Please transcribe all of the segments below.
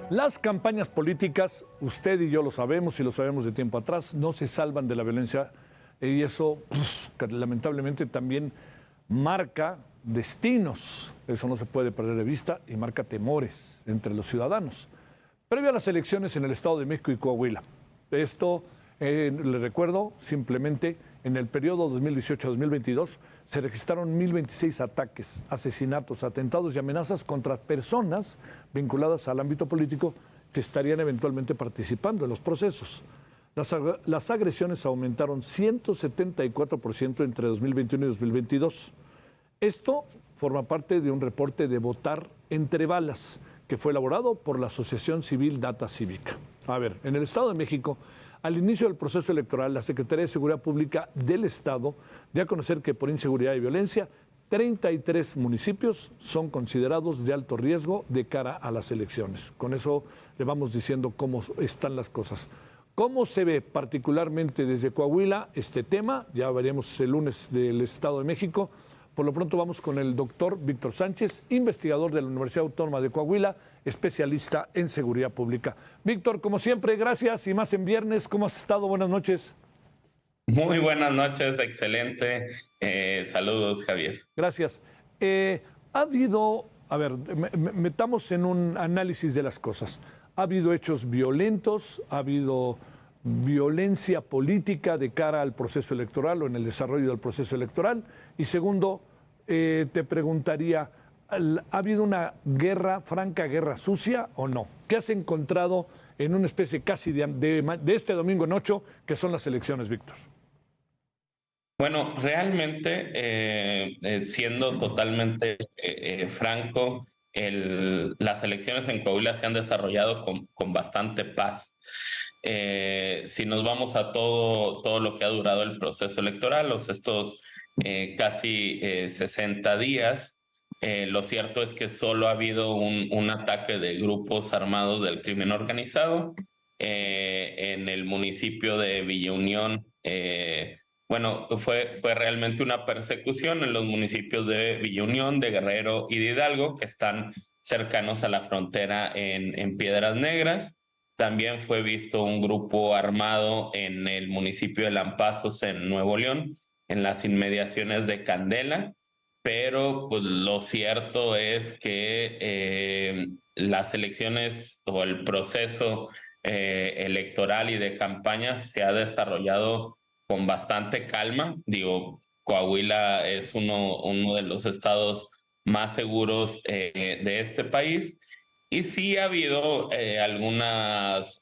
Las campañas políticas, usted y yo lo sabemos y lo sabemos de tiempo atrás, no se salvan de la violencia y eso que lamentablemente también marca destinos, eso no se puede perder de vista y marca temores entre los ciudadanos. Previo a las elecciones en el Estado de México y Coahuila, esto le recuerdo simplemente en el periodo 2018-2022 se registraron 1026 ataques, asesinatos, atentados y amenazas contra personas vinculadas al ámbito político que estarían eventualmente participando en los procesos. Las agresiones aumentaron 174% entre 2021 y 2022. Esto forma parte de un reporte de Votar entre balas que fue elaborado por la Asociación Civil Data Cívica. A ver, en el Estado de México, al inicio del proceso electoral, la Secretaría de Seguridad Pública del Estado dio a conocer que por inseguridad y violencia, 33 municipios son considerados de alto riesgo de cara a las elecciones. Con eso le vamos diciendo cómo están las cosas. ¿Cómo se ve particularmente desde Coahuila este tema? Ya veremos el lunes del Estado de México. Por lo pronto vamos con el doctor Víctor Sánchez, investigador de la Universidad Autónoma de Coahuila, especialista en seguridad pública. Víctor, como siempre, gracias y más en viernes. ¿Cómo has estado? Buenas noches. Muy buenas noches, excelente. Saludos, Javier. Gracias. Ha habido, a ver, metamos en un análisis de las cosas. Ha habido hechos violentos, ha habido violencia política de cara al proceso electoral o en el desarrollo del proceso electoral. Y segundo, te preguntaría, ¿ha habido una guerra, franca guerra sucia o no? ¿Qué has encontrado en una especie casi de este domingo en 8, que son las elecciones, Víctor? Bueno, realmente, siendo totalmente franco, las elecciones en Coahuila se han desarrollado con bastante paz. Si nos vamos a todo lo que ha durado el proceso electoral, estos casi 60 días, lo cierto es que solo ha habido un ataque de grupos armados del crimen organizado en el municipio de Villa Unión. Bueno, fue realmente una persecución en los municipios de Villa Unión, de Guerrero y de Hidalgo, que están cercanos a la frontera en Piedras Negras. También fue visto un grupo armado en el municipio de Lampazos, en Nuevo León, en las inmediaciones de Candela, pero pues, lo cierto es que las elecciones o el proceso electoral y de campaña se ha desarrollado con bastante calma. Digo, Coahuila es uno de los estados más seguros de este país. Y sí ha habido algunas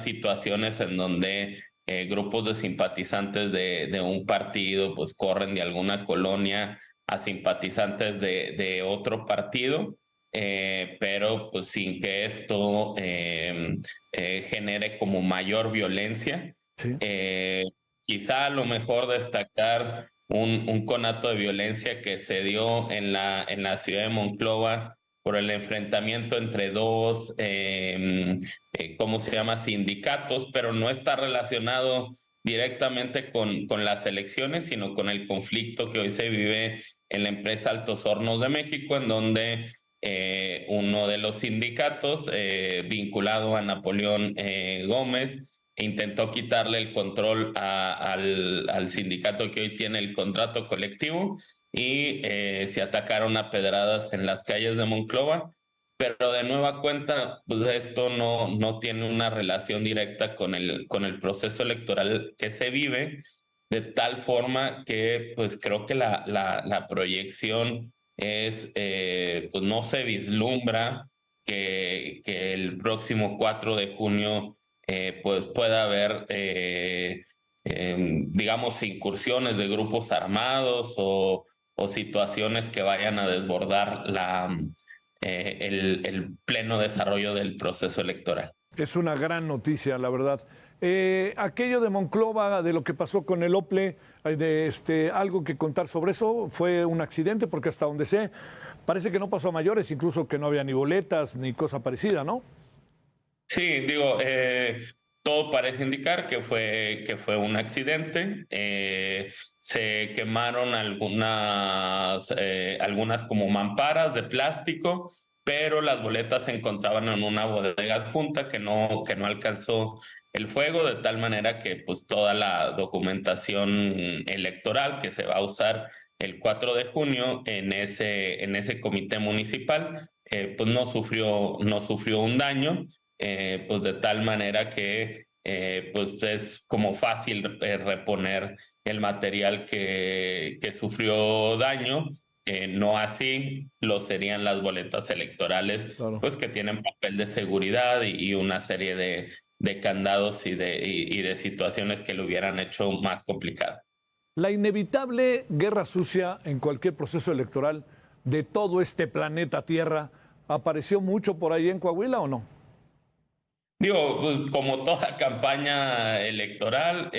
situaciones en donde grupos de simpatizantes de un partido pues corren de alguna colonia a simpatizantes de otro partido, pero pues sin que esto genere como mayor violencia. Sí. Quizá a lo mejor destacar un conato de violencia que se dio en la ciudad de Monclova por el enfrentamiento entre dos, ¿cómo se llama?, sindicatos, pero no está relacionado directamente con las elecciones, sino con el conflicto que hoy se vive en la empresa Altos Hornos de México, en donde uno de los sindicatos vinculado a Napoleón Gómez intentó quitarle el control al sindicato que hoy tiene el contrato colectivo y se atacaron a pedradas en las calles de Monclova, pero de nueva cuenta, pues esto no tiene una relación directa con el proceso electoral que se vive, de tal forma que pues creo que la proyección es, pues no se vislumbra que el próximo 4 de junio pues pueda haber, digamos, incursiones de grupos armados o situaciones que vayan a desbordar el pleno desarrollo del proceso electoral. Es una gran noticia, la verdad. Aquello de Monclova, de lo que pasó con el OPLE, algo que contar sobre eso, fue un accidente, porque hasta donde sé, parece que no pasó a mayores, incluso que no había ni boletas ni cosa parecida, ¿no? Sí, digo, todo parece indicar que fue un accidente. Se quemaron algunas como mamparas de plástico pero las boletas se encontraban en una bodega adjunta que no alcanzó el fuego, de tal manera que pues toda la documentación electoral que se va a usar el 4 de junio en ese comité municipal, pues no sufrió un daño, pues de tal manera que pues es como fácil reponer el material que sufrió daño. No así lo serían las boletas electorales, Claro. pues que tienen papel de seguridad y una serie de candados y de situaciones que lo hubieran hecho más complicado. La inevitable guerra sucia en cualquier proceso electoral de todo este planeta Tierra, ¿apareció mucho por ahí en Coahuila o no? Digo, pues, como toda campaña electoral,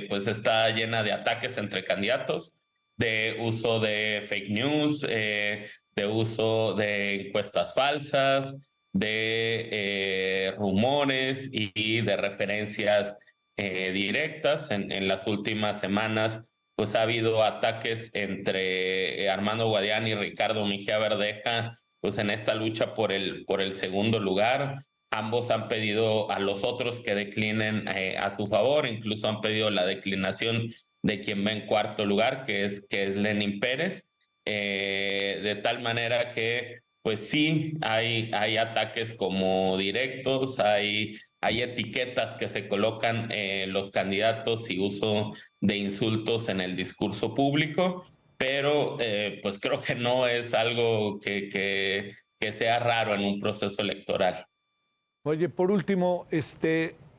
pues está llena de ataques entre candidatos, de uso de fake news, de uso de encuestas falsas, de rumores y de referencias directas. En las últimas semanas, pues ha habido ataques entre Armando Guadiana y Ricardo Mejía Verdeja, pues en esta lucha por el segundo lugar. Ambos han pedido a los otros que declinen a su favor, incluso han pedido la declinación de quien va en cuarto lugar, que es Lenin Pérez, de tal manera que, pues sí, hay ataques como directos, hay etiquetas que se colocan los candidatos y uso de insultos en el discurso público, pero pues creo que no es algo que sea raro en un proceso electoral. Oye, por último,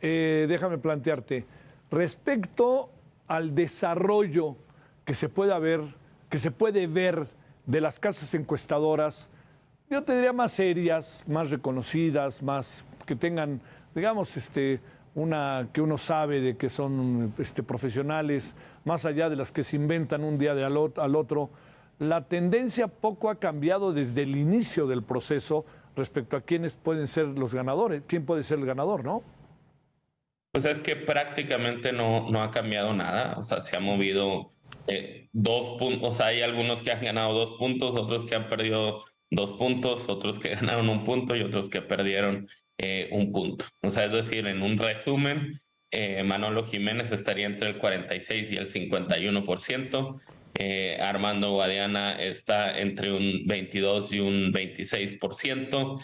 déjame plantearte, respecto al desarrollo que se pueda ver, que se puede ver de las casas encuestadoras, yo te diría más serias, más reconocidas, más que tengan, digamos, una que uno sabe de que son profesionales, más allá de las que se inventan un día al otro. La tendencia poco ha cambiado desde el inicio del proceso respecto a quiénes pueden ser los ganadores, quién puede ser el ganador, ¿no? Pues es que prácticamente no ha cambiado nada, o sea, se ha movido 2 puntos, o sea, hay algunos que han ganado 2 puntos, otros que han perdido 2 puntos, otros que ganaron un punto y otros que perdieron un punto. O sea, es decir, en un resumen, Manolo Jiménez estaría entre el 46 y el 51%, Armando Guadiana está entre un 22 y un 26%,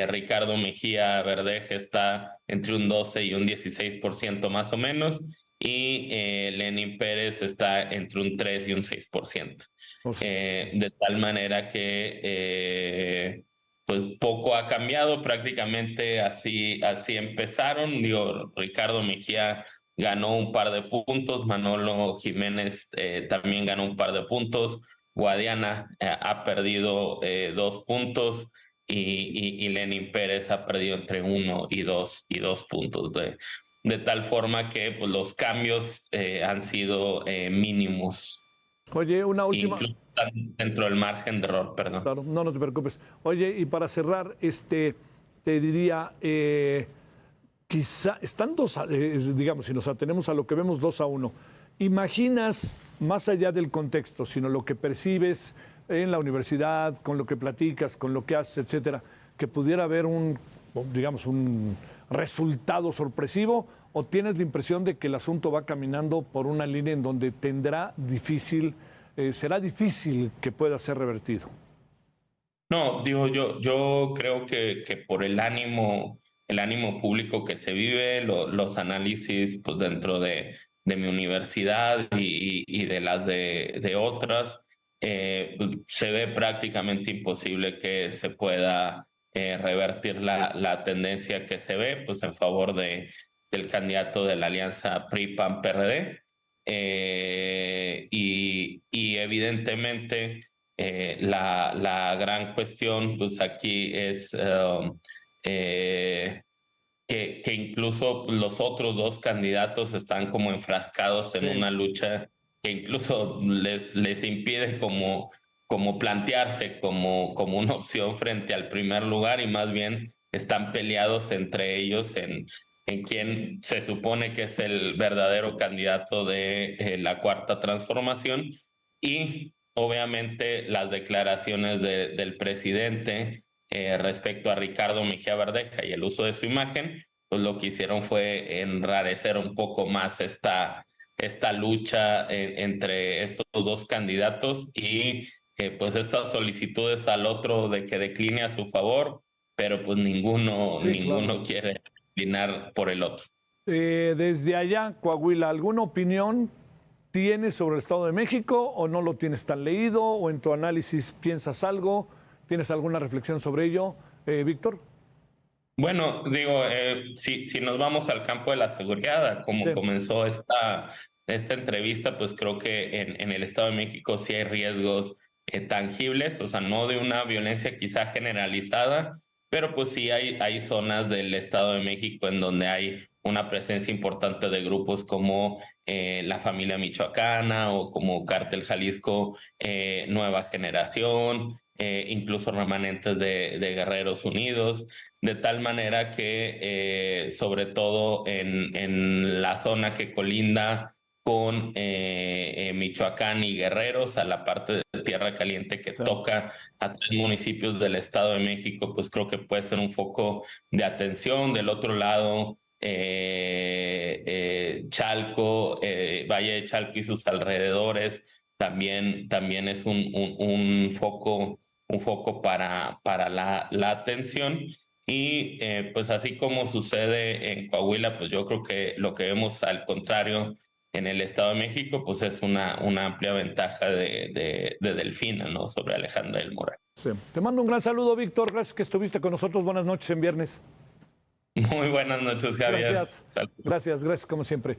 Ricardo Mejía Verdeja está entre un 12 y un 16% más o menos, y Lenin Pérez está entre un 3 y un 6%. Pues, De tal manera que pues poco ha cambiado, prácticamente así empezaron. Digo, Ricardo Mejía ganó un par de puntos, Manolo Jiménez también ganó un par de puntos, Guadiana ha perdido 2 puntos y Lenin Pérez ha perdido entre 1 y 2 puntos, de tal forma que pues, los cambios han sido mínimos, oye, una última, incluso están dentro del margen de error, perdón. claro, no, no te preocupes. Oye, y para cerrar, te diría, quizá, están digamos, si nos atenemos a lo que vemos 2-1, ¿imaginas, más allá del contexto, sino lo que percibes en la universidad, con lo que platicas, con lo que haces, etcétera, que pudiera haber digamos, un resultado sorpresivo, o tienes la impresión de que el asunto va caminando por una línea en donde será difícil que pueda ser revertido? No, digo, yo creo que por el ánimo público que se vive, los análisis pues, dentro de mi universidad y de las de otras, pues, se ve prácticamente imposible que se pueda revertir la tendencia que se ve pues, en favor del candidato de la alianza PRI-PAN-PRD. Y evidentemente la gran cuestión, pues aquí es eh, que incluso los otros dos candidatos están como enfrascados en Sí. una lucha que incluso les impide como plantearse como una opción frente al primer lugar y más bien están peleados entre ellos en quién se supone que es el verdadero candidato de la cuarta transformación y obviamente las declaraciones del presidente respecto a Ricardo Mejía Verdeja y el uso de su imagen, pues lo que hicieron fue enrarecer un poco más esta lucha entre estos dos candidatos y pues estas solicitudes al otro de que decline a su favor, pero pues Sí, claro. ninguno quiere declinar por el otro. Desde allá, Coahuila, ¿alguna opinión tienes sobre el Estado de México o no lo tienes tan leído o en tu análisis piensas algo? ¿Tienes alguna reflexión sobre ello, Víctor? Bueno, digo, si nos vamos al campo de la seguridad, como Sí, comenzó esta entrevista, pues creo que en el Estado de México sí hay riesgos tangibles, o sea, no de una violencia quizá generalizada, pero pues sí hay zonas del Estado de México en donde hay una presencia importante de grupos como la familia michoacana o como Cártel Jalisco Nueva Generación, incluso remanentes de Guerreros Unidos, de tal manera que sobre todo en la zona que colinda con Michoacán y Guerreros, a la parte de Tierra Caliente que sí. toca a 3 municipios del Estado de México, pues creo que puede ser un foco de atención. Del otro lado, Chalco, Valle de Chalco y sus alrededores, también es un foco para la atención. Y pues así como sucede en Coahuila, pues yo creo que lo que vemos al contrario en el Estado de México, pues es una amplia ventaja de Delfina, ¿no? Sobre Alejandra del Moral. Sí. Te mando un gran saludo, Víctor. Gracias que estuviste con nosotros. Buenas noches en viernes. Muy buenas noches, Javier. Gracias. Saludos. Gracias como siempre.